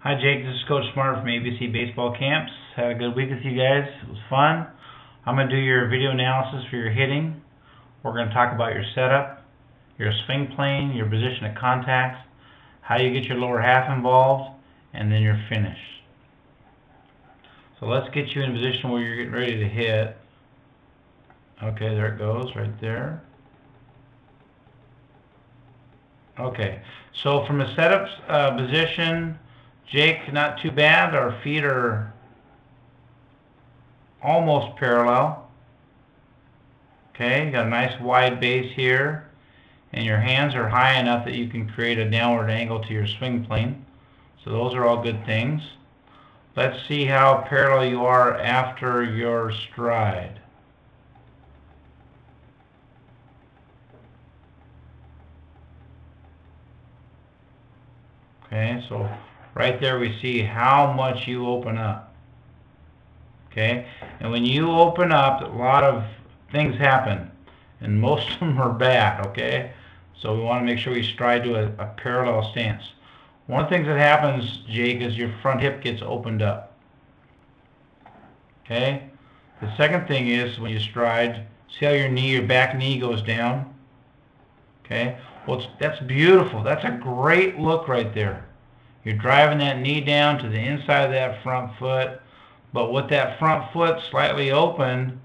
Hi Jake, this is Coach Smart from ABC Baseball Camps. Had a good week with you guys. It was fun. I'm going to do your video analysis for your hitting. We're going to talk about your setup, your swing plane, your position of contacts, how you get your lower half involved, and then your finish. So let's get you in a position where you're getting ready to hit. Okay, there it goes, right there. Okay, so from a setup position, Jake, not too bad. Our feet are almost parallel. Okay, you got a nice wide base here, and your hands are high enough that you can create a downward angle to your swing plane. So those are all good things. Let's see how parallel you are after your stride. Okay, so right there we see how much you open up. Okay, and when you open up, a lot of things happen, and most of them are bad. Okay, so we want to make sure we stride to a parallel stance. One of the things that happens, Jake, is your front hip gets opened up. Okay, the second thing is when you stride, see how your back knee goes down. Okay, well that's beautiful. That's a great look right there. You're driving that knee down to the inside of that front foot, but with that front foot slightly open,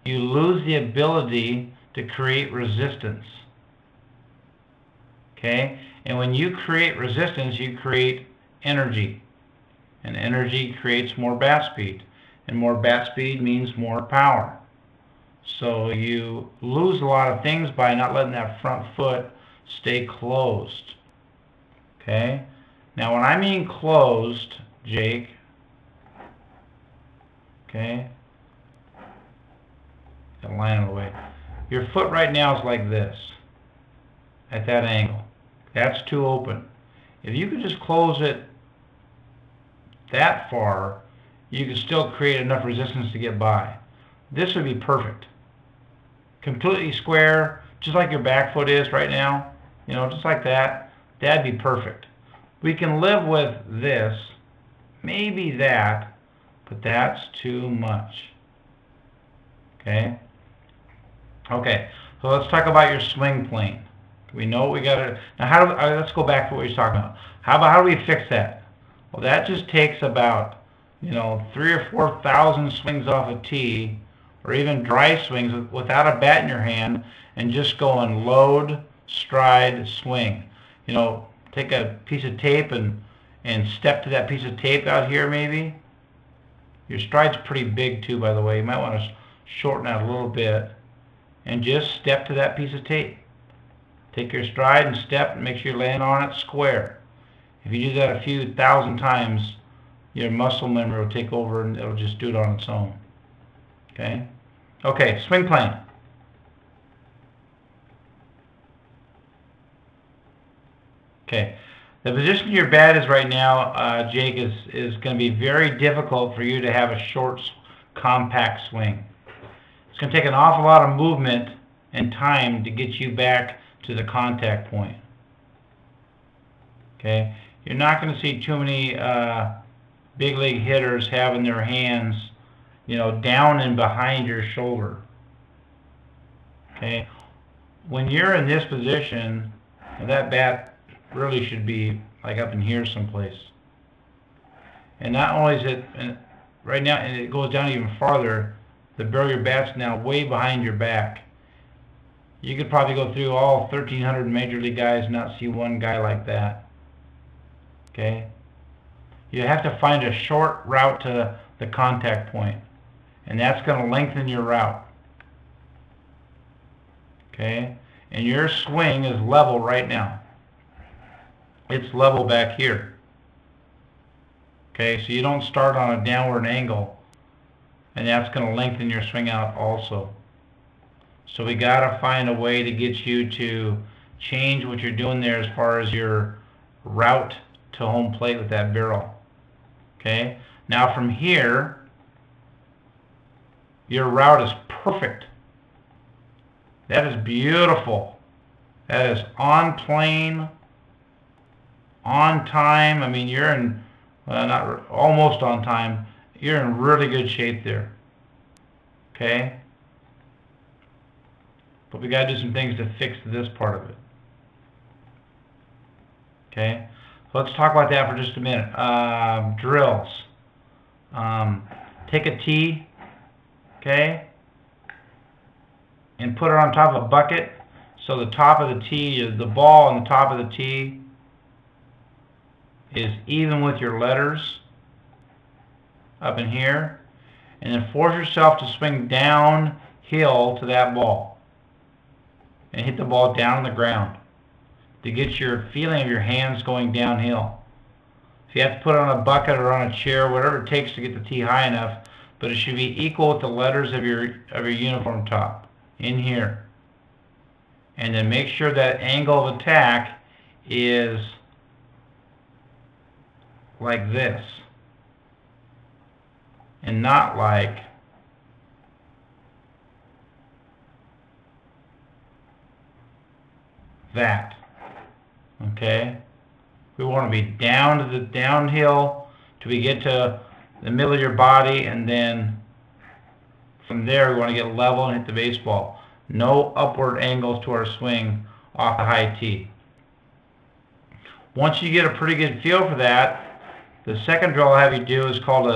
you lose the ability to create resistance. Okay? And when you create resistance, you create energy. And energy creates more bat speed. And more bat speed means more power. So you lose a lot of things by not letting that front foot stay closed. Okay? Now when I mean closed, Jake, okay, got a line of the way. Your foot right now is like this, at that angle. That's too open. If you could just close it that far, you could still create enough resistance to get by. This would be perfect. Completely square, just like your back foot is right now, you know, just like that. That'd be perfect. We can live with this, maybe that, but that's too much. Okay? Okay, so let's talk about your swing plane. We know what we got to... Now, let's go back to what we were talking about. How do we fix that? Well, that just takes about, 3,000 or 4,000 swings off a tee, or even dry swings without a bat in your hand, and just going load, stride, swing. Take a piece of tape and step to that piece of tape out here maybe. Your stride's pretty big too, by the way. You might want to shorten that a little bit and just step to that piece of tape. Take your stride and step and make sure you're laying on it square. If you do that a few thousand times, your muscle memory will take over and it'll just do it on its own. Okay? Okay, swing plane. Okay, the position your bat is right now, Jake, is going to be very difficult for you to have a short, compact swing. It's going to take an awful lot of movement and time to get you back to the contact point. Okay, you're not going to see too many big league hitters having their hands, down and behind your shoulder. Okay, when you're in this position, that bat really should be like up in here someplace. And not only is it right now, and it goes down even farther, the barrel of your bat's now way behind your back. You could probably go through all 1,300 major league guys and not see one guy like that. Okay? You have to find a short route to the contact point, and that's going to lengthen your route. Okay? And your swing is level right now. It's level back here. Okay, so you don't start on a downward angle, and that's going to lengthen your swing out also. So we got to find a way to get you to change what you're doing there as far as your route to home plate with that barrel. Okay, now from here, your route is perfect. That is beautiful. That is on plane, on time. I mean, you're in not almost on time. You're in really good shape there. Okay? But we got to do some things to fix this part of it. Okay? So let's talk about that for just a minute. Drills. Take a tee, okay, and put it on top of a bucket. So the top of the tee, the ball on the top of the tee is even with your letters up in here. And then force yourself to swing downhill to that ball. And hit the ball down on the ground to get your feeling of your hands going downhill. So you have to put it on a bucket or on a chair, whatever it takes to get the tee high enough, but it should be equal with the letters of your uniform top in here. And then make sure that angle of attack is like this and not like that. Okay? We want to be down to the downhill till we get to the middle of your body, and then from there we want to get level and hit the baseball. No upward angles to our swing off the high tee. Once you get a pretty good feel for that, the second drill I'll have you do is called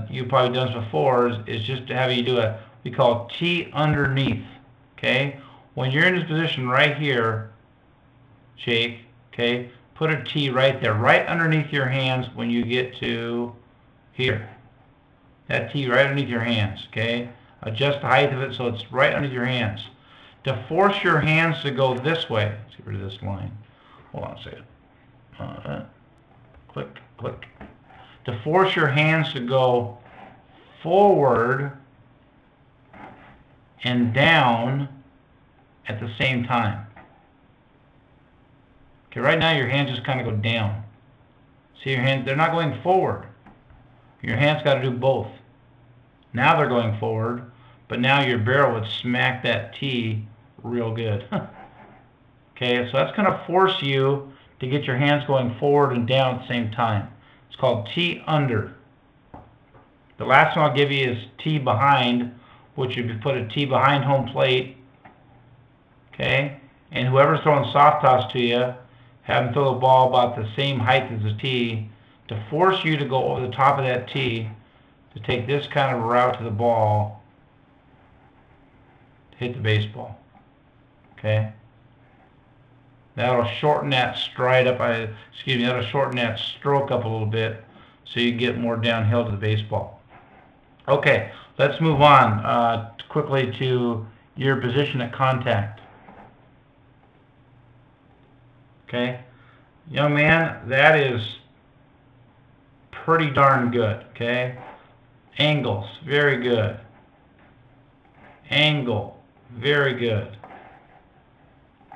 you've probably done this before, is just to have you do we call tee underneath. Okay? When you're in this position right here, Jake, okay, put a tee right there, right underneath your hands when you get to here. That tee right underneath your hands, okay? Adjust the height of it so it's right underneath your hands. To force your hands to go this way, let's get rid of this line. Hold on a second. Click, click. To force your hands to go forward and down at the same time. Okay, right now your hands just kind of go down. See your hands, they're not going forward. Your hands got to do both. Now they're going forward, but now your barrel would smack that tee real good. Okay, so that's going to force you to get your hands going forward and down at the same time. It's called tee under. The last one I'll give you is tee behind, which you put a tee behind home plate. Okay, and whoever's throwing soft toss to you, have them throw the ball about the same height as the tee to force you to go over the top of that tee to take this kind of route to the ball to hit the baseball. Okay? That'll shorten that stride up, that'll shorten that stroke up a little bit so you get more downhill to the baseball. Okay, let's move on quickly to your position at contact. Okay, young man, that is pretty darn good. Okay, angles, very good. Angle, very good.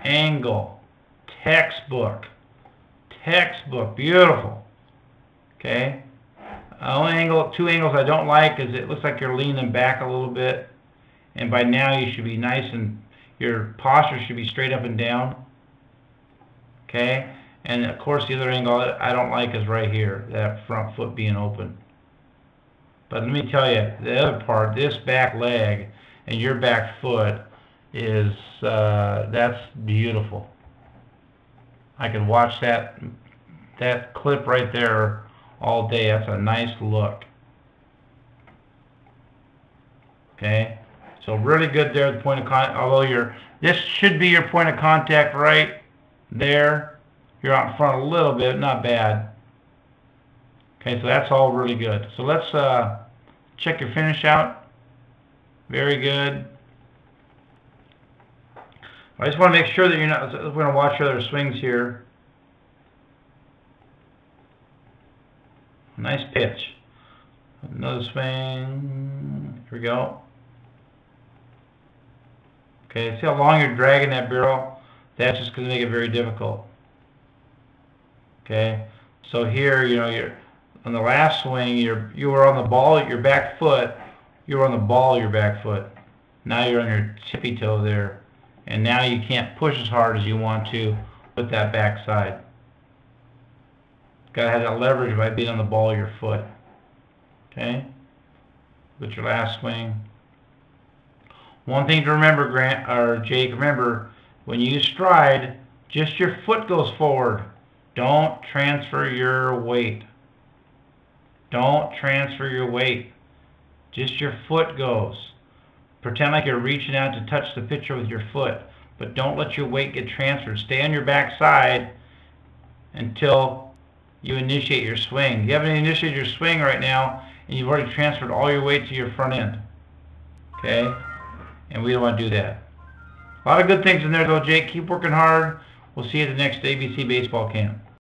Angle, textbook, beautiful. Okay, two angles I don't like is it looks like you're leaning back a little bit, and by now you should be nice and your posture should be straight up and down. Okay, and of course the other angle I don't like is right here, that front foot being open. But let me tell you, the other part, this back leg and your back foot is, that's beautiful. I could watch that clip right there all day. That's a nice look. Okay, so really good there at the point of contact, although this should be your point of contact right there. You're out in front a little bit, not bad. Okay, so that's all really good. So let's check your finish out. Very good. I just want to make sure that you're not, we're going to watch your other swings here. Nice pitch. Another swing. Here we go. Okay, see how long you're dragging that barrel? That's just going to make it very difficult. Okay, so here, you're on the last swing. You were on the ball at your back foot. You were on the ball of your back foot. Now you're on your tippy toe there, and now you can't push as hard as you want to with that back side. Gotta have that leverage by being on the ball of your foot. Okay? With your last swing. One thing to remember, Grant or Jake, remember, when you stride, just your foot goes forward. Don't transfer your weight. Don't transfer your weight. Just your foot goes. Pretend like you're reaching out to touch the pitcher with your foot, but don't let your weight get transferred. Stay on your back side until you initiate your swing. You haven't initiated your swing right now, and you've already transferred all your weight to your front end. Okay? And we don't want to do that. A lot of good things in there though, Jake. Keep working hard. We'll see you at the next ABC baseball camp.